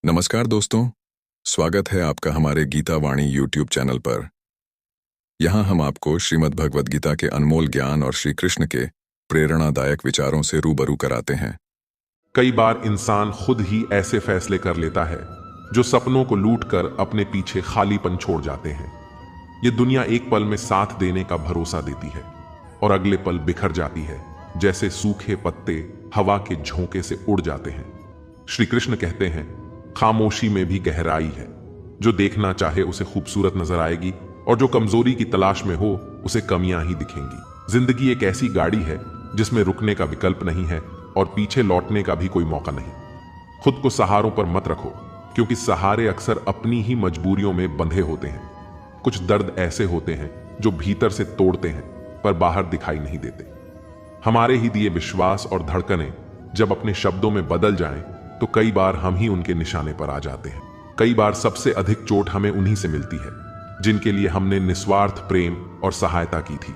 नमस्कार दोस्तों, स्वागत है आपका हमारे गीता वाणी यूट्यूब चैनल पर। यहाँ हम आपको श्रीमद् भगवद गीता के अनमोल ज्ञान और श्री कृष्ण के प्रेरणादायक विचारों से रूबरू कराते हैं। कई बार इंसान खुद ही ऐसे फैसले कर लेता है जो सपनों को लूटकर अपने पीछे खालीपन छोड़ जाते हैं। ये दुनिया एक पल में साथ देने का भरोसा देती है और अगले पल बिखर जाती है, जैसे सूखे पत्ते हवा के झोंके से उड़ जाते हैं। श्री कृष्ण कहते हैं, खामोशी में भी गहराई है। जो देखना चाहे उसे खूबसूरत नजर आएगी और जो कमजोरी की तलाश में हो उसे कमियां ही दिखेंगी। जिंदगी एक ऐसी गाड़ी है जिसमें रुकने का विकल्प नहीं है और पीछे लौटने का भी कोई मौका नहीं। खुद को सहारों पर मत रखो, क्योंकि सहारे अक्सर अपनी ही मजबूरियों में बंधे होते हैं। कुछ दर्द ऐसे होते हैं जो भीतर से तोड़ते हैं पर बाहर दिखाई नहीं देते। हमारे ही दिए विश्वास और धड़कनें जब अपने शब्दों में बदल जाएं, तो कई बार हम ही उनके निशाने पर आ जाते हैं। कई बार सबसे अधिक चोट हमें उन्हीं से मिलती है जिनके लिए हमने निस्वार्थ प्रेम और सहायता की थी।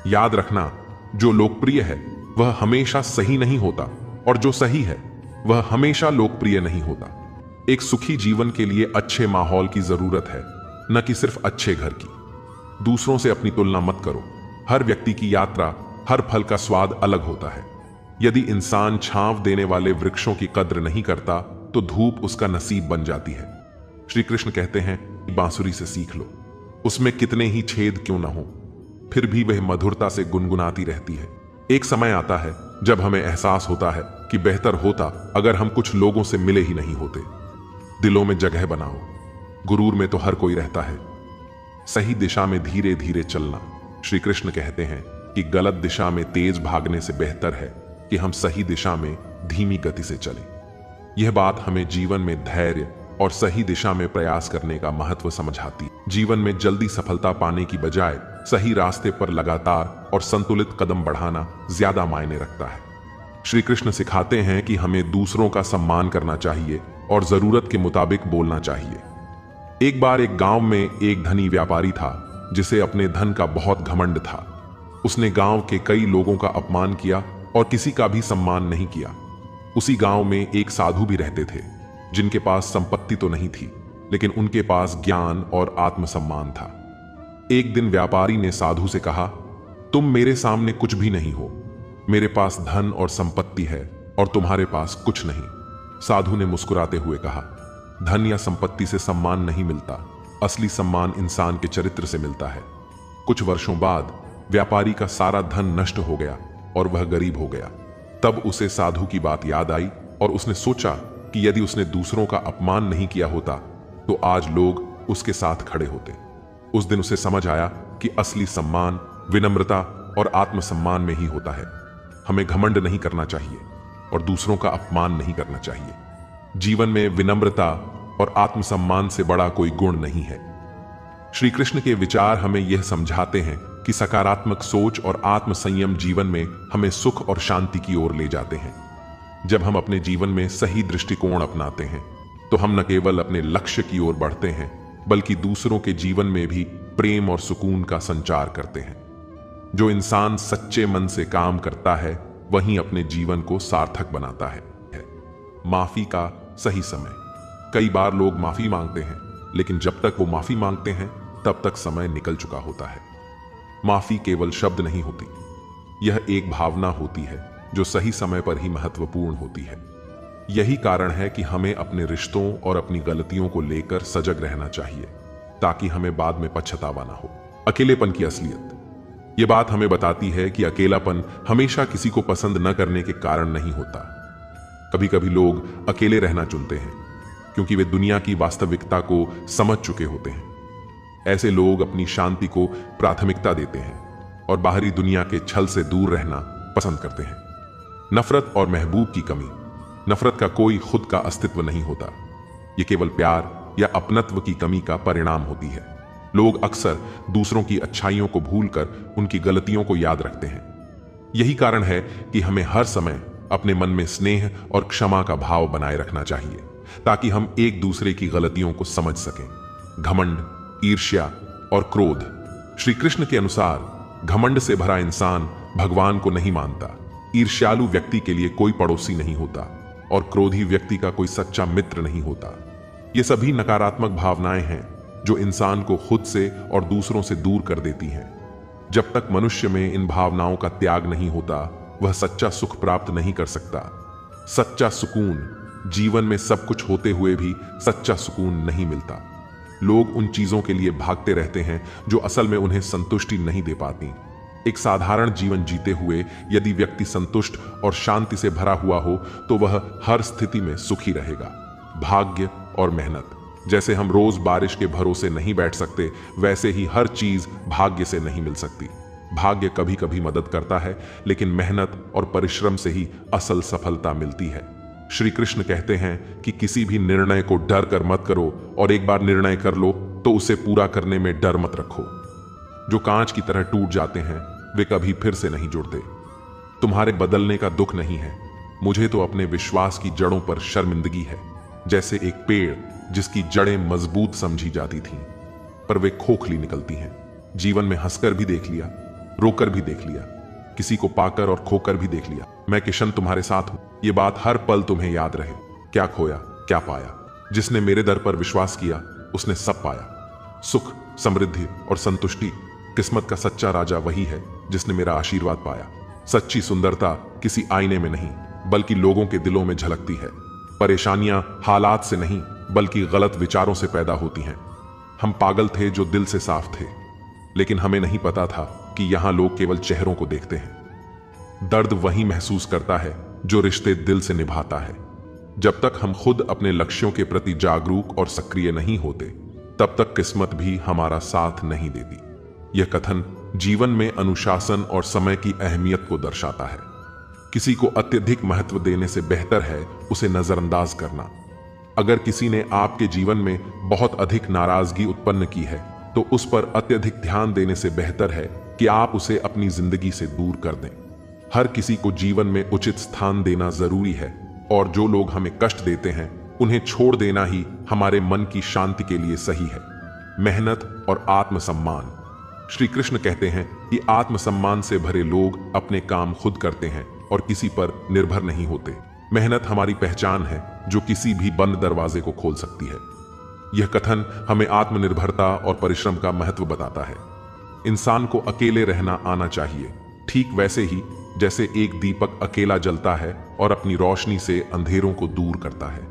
याद रखना, जो लोकप्रिय है वह हमेशा सही नहीं होता और जो सही है वह हमेशा लोकप्रिय नहीं होता। एक सुखी जीवन के लिए अच्छे माहौल की जरूरत है, न कि सिर्फ अच्छे घर की। दूसरों से अपनी तुलना मत करो। हर व्यक्ति की यात्रा, हर फल का स्वाद अलग होता है। यदि इंसान छांव देने वाले वृक्षों की कद्र नहीं करता तो धूप उसका नसीब बन जाती है। श्री कृष्ण कहते हैं, बांसुरी से सीख लो, उसमें कितने ही छेद क्यों ना हो, फिर भी वह मधुरता से गुनगुनाती रहती है। एक समय आता है जब हमें एहसास होता है कि बेहतर होता अगर हम कुछ लोगों से मिले ही नहीं होते। दिलों में जगह बनाओ, गुरूर में तो हर कोई रहता है। सही दिशा में धीरे धीरे चलना। श्री कृष्ण कहते हैं कि गलत दिशा में तेज भागने से बेहतर है कि हम सही दिशा में धीमी गति से चलें। यह बात हमें जीवन में धैर्य और सही दिशा में प्रयास करने का महत्व समझाती है। जीवन में जल्दी सफलता पाने की बजाय सही रास्ते पर लगातार और संतुलित कदम बढ़ाना ज्यादा मायने रखता है। श्री कृष्ण सिखाते हैं कि हमें दूसरों का सम्मान करना चाहिए और जरूरत के मुताबिक बोलना चाहिए। एक बार एक गांव में एक धनी व्यापारी था जिसे अपने धन का बहुत घमंड था। उसने गांव के कई लोगों का अपमान किया और किसी का भी सम्मान नहीं किया। उसी गांव में एक साधु भी रहते थे जिनके पास संपत्ति तो नहीं थी, लेकिन उनके पास ज्ञान और आत्मसम्मान था। एक दिन व्यापारी ने साधु से कहा, तुम मेरे सामने कुछ भी नहीं हो। मेरे पास धन और संपत्ति है और तुम्हारे पास कुछ नहीं। साधु ने मुस्कुराते हुए कहा, धन या संपत्ति से सम्मान नहीं मिलता, असली सम्मान इंसान के चरित्र से मिलता है। कुछ वर्षों बाद व्यापारी का सारा धन नष्ट हो गया और वह गरीब हो गया। तब उसे साधु की बात याद आई और उसने सोचा कि यदि उसने दूसरों का अपमान नहीं किया होता तो आज लोग उसके साथ खड़े होते। उस दिन उसे समझ आया कि असली सम्मान विनम्रता और आत्मसम्मान में ही होता है। हमें घमंड नहीं करना चाहिए और दूसरों का अपमान नहीं करना चाहिए। जीवन में विनम्रता और आत्मसम्मान से बड़ा कोई गुण नहीं है। श्री कृष्ण के विचार हमें यह समझाते हैं कि सकारात्मक सोच और आत्मसंयम जीवन में हमें सुख और शांति की ओर ले जाते हैं। जब हम अपने जीवन में सही दृष्टिकोण अपनाते हैं तो हम न केवल अपने लक्ष्य की ओर बढ़ते हैं, बल्कि दूसरों के जीवन में भी प्रेम और सुकून का संचार करते हैं। जो इंसान सच्चे मन से काम करता है वही अपने जीवन को सार्थक बनाता है। माफी का सही समय। कई बार लोग माफी मांगते हैं, लेकिन जब तक वो माफी मांगते हैं तब तक समय निकल चुका होता है। माफी केवल शब्द नहीं होती, यह एक भावना होती है जो सही समय पर ही महत्वपूर्ण होती है। यही कारण है कि हमें अपने रिश्तों और अपनी गलतियों को लेकर सजग रहना चाहिए, ताकि हमें बाद में पछतावा ना हो। अकेलेपन की असलियत। यह बात हमें बताती है कि अकेलापन हमेशा किसी को पसंद न करने के कारण नहीं होता। कभी कभी लोग अकेले रहना चुनते हैं क्योंकि वे दुनिया की वास्तविकता को समझ चुके होते हैं। ऐसे लोग अपनी शांति को प्राथमिकता देते हैं और बाहरी दुनिया के छल से दूर रहना पसंद करते हैं। नफरत और महबूब की कमी। नफरत का कोई खुद का अस्तित्व नहीं होता, यह केवल प्यार या अपनत्व की कमी का परिणाम होती है। लोग अक्सर दूसरों की अच्छाइयों को भूलकर उनकी गलतियों को याद रखते हैं। यही कारण है कि हमें हर समय अपने मन में स्नेह और क्षमा का भाव बनाए रखना चाहिए, ताकि हम एक दूसरे की गलतियों को समझ सकें। घमंड, ईर्ष्या और क्रोध। श्री कृष्ण के अनुसार घमंड से भरा इंसान भगवान को नहीं मानता। ईर्ष्यालु व्यक्ति के लिए कोई पड़ोसी नहीं होता। और क्रोधी व्यक्ति का कोई सच्चा मित्र नहीं होता। ये सभी नकारात्मक भावनाएं हैं जो इंसान को खुद से और दूसरों से दूर कर देती हैं। जब तक मनुष्य में इन भावनाओं का त्याग नहीं होता, वह सच्चा सुख प्राप्त नहीं कर सकता। सच्चा सुकून, जीवन में सब कुछ होते हुए भी सच्चा सुकून नहीं मिलता। लोग उन चीजों के लिए भागते रहते हैं जो असल में उन्हें संतुष्टि नहीं दे पाती। एक साधारण जीवन जीते हुए यदि व्यक्ति संतुष्ट और शांति से भरा हुआ हो तो वह हर स्थिति में सुखी रहेगा। भाग्य और मेहनत, जैसे हम रोज बारिश के भरोसे नहीं बैठ सकते, वैसे ही हर चीज भाग्य से नहीं मिल सकती। भाग्य कभी कभी मदद करता है, लेकिन मेहनत और परिश्रम से ही असल सफलता मिलती है। श्री कृष्ण कहते हैं कि किसी भी निर्णय को डर कर मत करो, और एक बार निर्णय कर लो तो उसे पूरा करने में डर मत रखो। जो कांच की तरह टूट जाते हैं वे कभी फिर से नहीं जुड़ते। तुम्हारे बदलने का दुख नहीं है, मुझे तो अपने विश्वास की जड़ों पर शर्मिंदगी है। जैसे एक पेड़ जिसकी जड़ें मजबूत समझी जाती थीं, पर वे खोखली निकलती हैं। जीवन में हंसकर भी देख लिया, रोकर भी देख लिया, किसी को पाकर और खोकर भी देख लिया। मैं किशन तुम्हारे साथ हूं, ये बात हर पल तुम्हें याद रहे। क्या खोया क्या पाया, जिसने मेरे दर पर विश्वास किया उसने सब पाया। सुख, समृद्धि और संतुष्टि, किस्मत का सच्चा राजा वही है जिसने मेरा आशीर्वाद पाया। सच्ची सुंदरता किसी आईने में नहीं बल्कि लोगों के दिलों में झलकती है। परेशानियां हालात से नहीं बल्कि गलत विचारों से पैदा होती हैं। हम पागल थे जो दिल से साफ थे, लेकिन हमें नहीं पता था कि यहां लोग केवल चेहरों को देखते हैं। दर्द वही महसूस करता है जो रिश्ते दिल से निभाता है। जब तक हम खुद अपने लक्ष्यों के प्रति जागरूक और सक्रिय नहीं होते, तब तक किस्मत भी हमारा साथ नहीं देती। यह कथन जीवन में अनुशासन और समय की अहमियत को दर्शाता है। किसी को अत्यधिक महत्व देने से बेहतर है उसे नजरअंदाज करना। अगर किसी ने आपके जीवन में बहुत अधिक नाराजगी उत्पन्न की है, तो उस पर अत्यधिक ध्यान देने से बेहतर है कि आप उसे अपनी जिंदगी से दूर कर दें। हर किसी को जीवन में उचित स्थान देना जरूरी है, और जो लोग हमें कष्ट देते हैं उन्हें छोड़ देना ही हमारे मन की शांति के लिए सही है। मेहनत और आत्मसम्मान, श्री कृष्ण कहते हैं कि आत्मसम्मान से भरे लोग अपने काम खुद करते हैं और किसी पर निर्भर नहीं होते। मेहनत हमारी पहचान है जो किसी भी बंद दरवाजे को खोल सकती है। यह कथन हमें आत्मनिर्भरता और परिश्रम का महत्व बताता है। इंसान को अकेले रहना आना चाहिए, ठीक वैसे ही जैसे एक दीपक अकेला जलता है और अपनी रोशनी से अंधेरों को दूर करता है।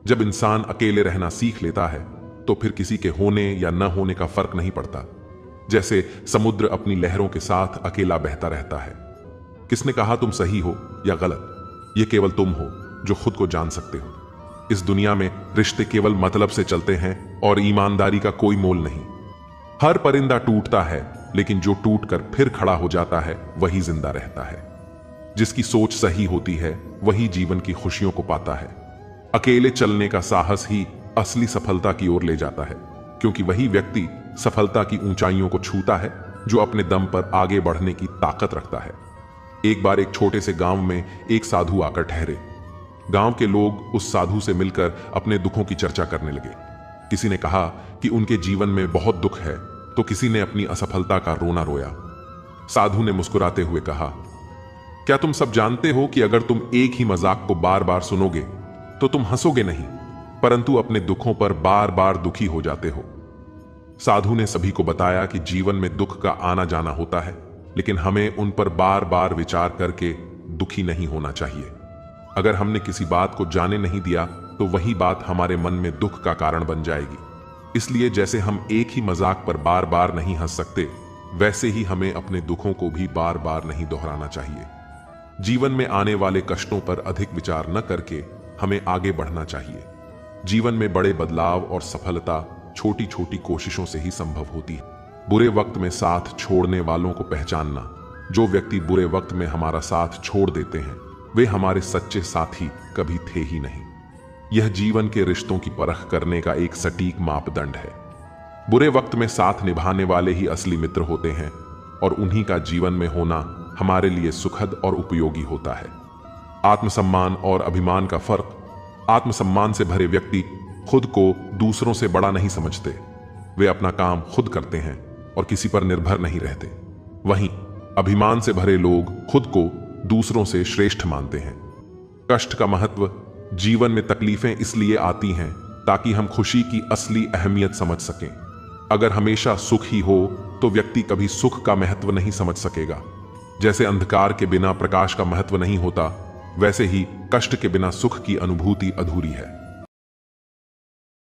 जब इंसान अकेले रहना सीख लेता है तो फिर किसी के होने या न होने का फर्क नहीं पड़ता। जैसे समुद्र अपनी लहरों के साथ अकेला बहता रहता है। किसने कहा तुम सही हो या गलत? ये केवल तुम हो जो खुद को जान सकते हो। इस दुनिया में रिश्ते केवल मतलब से चलते हैं और ईमानदारी का कोई मोल नहीं। हर परिंदा टूटता है, लेकिन जो टूटकर फिर खड़ा हो जाता है वही जिंदा रहता है। जिसकी सोच सही होती है वही जीवन की खुशियों को पाता है। अकेले चलने का साहस ही असली सफलता की ओर ले जाता है, क्योंकि वही व्यक्ति सफलता की ऊंचाइयों को छूता है जो अपने दम पर आगे बढ़ने की ताकत रखता है। एक बार एक छोटे से गांव में एक साधु आकर ठहरे। गांव के लोग उस साधु से मिलकर अपने दुखों की चर्चा करने लगे। किसी ने कहा कि उनके जीवन में बहुत दुख है, तो किसी ने अपनी असफलता का रोना रोया। साधु ने मुस्कुराते हुए कहा, क्या तुम सब जानते हो कि अगर तुम एक ही मजाक को बार बार सुनोगे तो तुम हंसोगे नहीं, परंतु अपने दुखों पर बार बार दुखी हो जाते हो। साधु ने सभी को बताया कि जीवन में दुख का आना जाना होता है, लेकिन हमें उन पर बार बार विचार करके दुखी नहीं होना चाहिए। अगर हमने किसी बात को जाने नहीं दिया तो वही बात हमारे मन में दुख का कारण बन जाएगी। इसलिए जैसे हम एक ही मजाक पर बार बार नहीं हंस सकते, वैसे ही हमें अपने दुखों को भी बार बार नहीं दोहराना चाहिए। जीवन में आने वाले कष्टों पर अधिक विचार न करके हमें आगे बढ़ना चाहिए। जीवन में बड़े बदलाव और सफलता छोटी छोटी कोशिशों से ही संभव होती है। बुरे वक्त में साथ छोड़ने वालों को पहचानना। जो व्यक्ति बुरे वक्त में हमारा साथ छोड़ देते हैं वे हमारे सच्चे साथी कभी थे ही नहीं। यह जीवन के रिश्तों की परख करने का एक सटीक मापदंड है। बुरे वक्त में साथ निभाने वाले ही असली मित्र होते हैं, और उन्हीं का जीवन में होना हमारे लिए सुखद और उपयोगी होता है। आत्मसम्मान और अभिमान का फर्क। आत्मसम्मान से भरे व्यक्ति खुद को दूसरों से बड़ा नहीं समझते। वे अपना काम खुद करते हैं और किसी पर निर्भर नहीं रहते। वहीं अभिमान से भरे लोग खुद को दूसरों से श्रेष्ठ मानते हैं। कष्ट का महत्व जीवन में तकलीफें इसलिए आती हैं ताकि हम खुशी की असली अहमियत समझ सकें। अगर हमेशा सुख ही हो तो व्यक्ति कभी सुख का महत्व नहीं समझ सकेगा। जैसे अंधकार के बिना प्रकाश का महत्व नहीं होता, वैसे ही कष्ट के बिना सुख की अनुभूति अधूरी है।